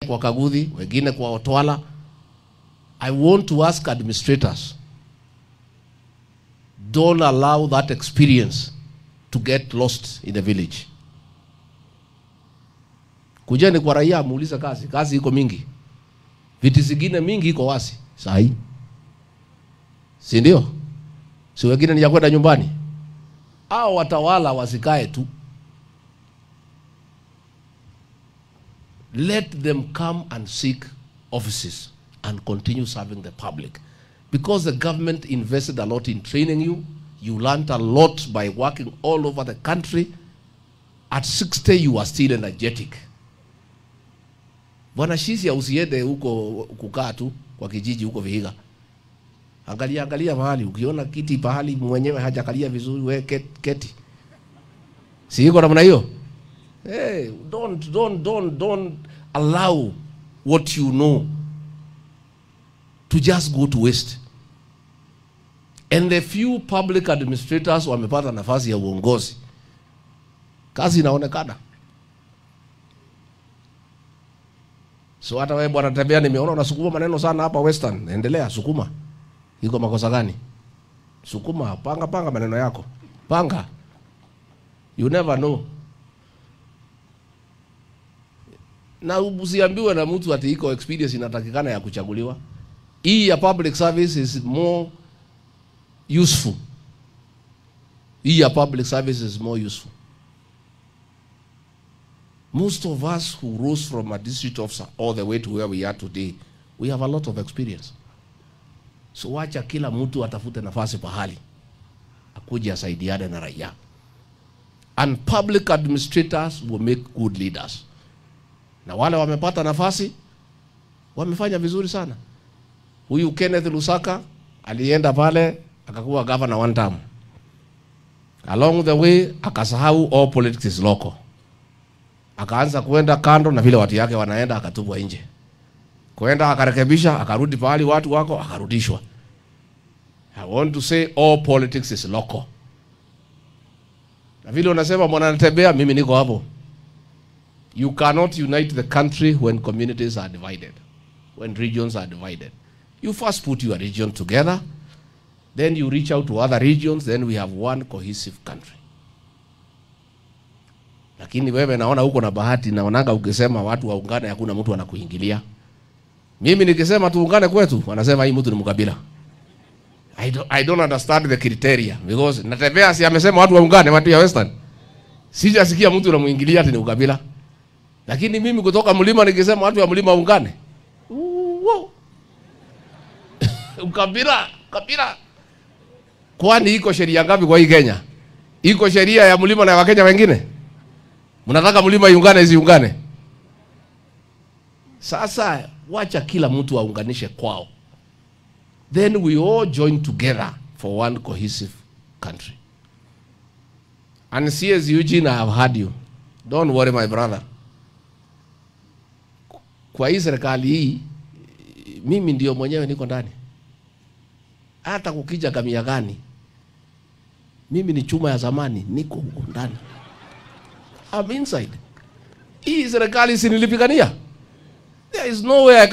kwa Kaguthi, wengine kwa Otwala. I want to ask administrators, don't allow that experience to get lost in the village. Kujeni kwa raia muulize kazi iko mingi. Viti zingine mingi iko wasi sahi. Si ndio? Si wengine ni ya kwenda nyumbani. Hao watawala wasikae tu. Let them come and seek offices and continue serving the public. Because the government invested a lot in training you. You learned a lot by working all over the country. At 60 you are still energetic. Bwana Shisia usiende huko kukaa tu kwa kijiji huko Vihiga. Angalia mahali, ukiona kiti pahali mwenyewe hajakalia vizuri, we keti. Si iko namna hiyo? Hey, don't allow what you know to just go to waste. And the few public administrators wamepata nafasi ya uongozi, kazi inaonekana. So hata wewe bwana Tembea, nimeona unasukuma maneno sana hapa Western. Endelea, sukuma. Iko makosa gani? Sukuma, panga maneno yako. Panga. You never know. Na usiambiwe na mtu ati iko experience inatakikana ya kuchaguliwa. Hii ya public service is more useful. Hii ya public service is more useful. Most of us who rose from a district officer all the way to where we are today, we have a lot of experience. So wacha kila mtu atafute nafasi pahali akuje asaidiane na raia. And public administrators will make good leaders. Na wale wamepata nafasi wamefanya vizuri sana. Huyu Kenneth Lusaka alienda pale akakuwa governor one term. Along the way akasahau all politics is local. Akaanza kuenda kando na vile watu yake wanaenda, akatupwa nje. Kuenda akarekebisha, akarudi pahali watu wako, akarudishwa. I want to say all politics is local. Na vile unasema Bwana Tembea, mimi niko hapo. You cannot unite the country when communities are divided, when regions are divided. You first put your region together, then you reach out to other regions, then we have one cohesive country. Lakini wewe naona huko na bahati, naonaga ukisema watu waungane hakuna mtu anakuingilia. Mimi nikisema tuungane kwetu, wanasema hii mtu ni mkabila. I don't understand the criteria, because Natembea si amesema watu waungane, watu ya Western. Sijasikia mtu anamuingilia ati ni ukabila. Lakini mimi kutoka mlima nikisema watu wa mlima waungane. Ukabila. Kwani iko sheria ngapi kwa hii Kenya? Iko sheria ya mlima na Wakenya wengine? Mnataka mlima iungane isiungane? Sasa wacha kila mtu aunganishe kwao. Then we all join together for one cohesive country. And CS Eugene, I have heard you. Don't worry my brother. Kwa hii serikali hii, mimi ndio mwenyewe niko ndani. Hata kukija kamia gani, mimi ni chuma ya zamani, niko huko ndani. I'm inside. Hii serikali si nilipigania. There is no way I can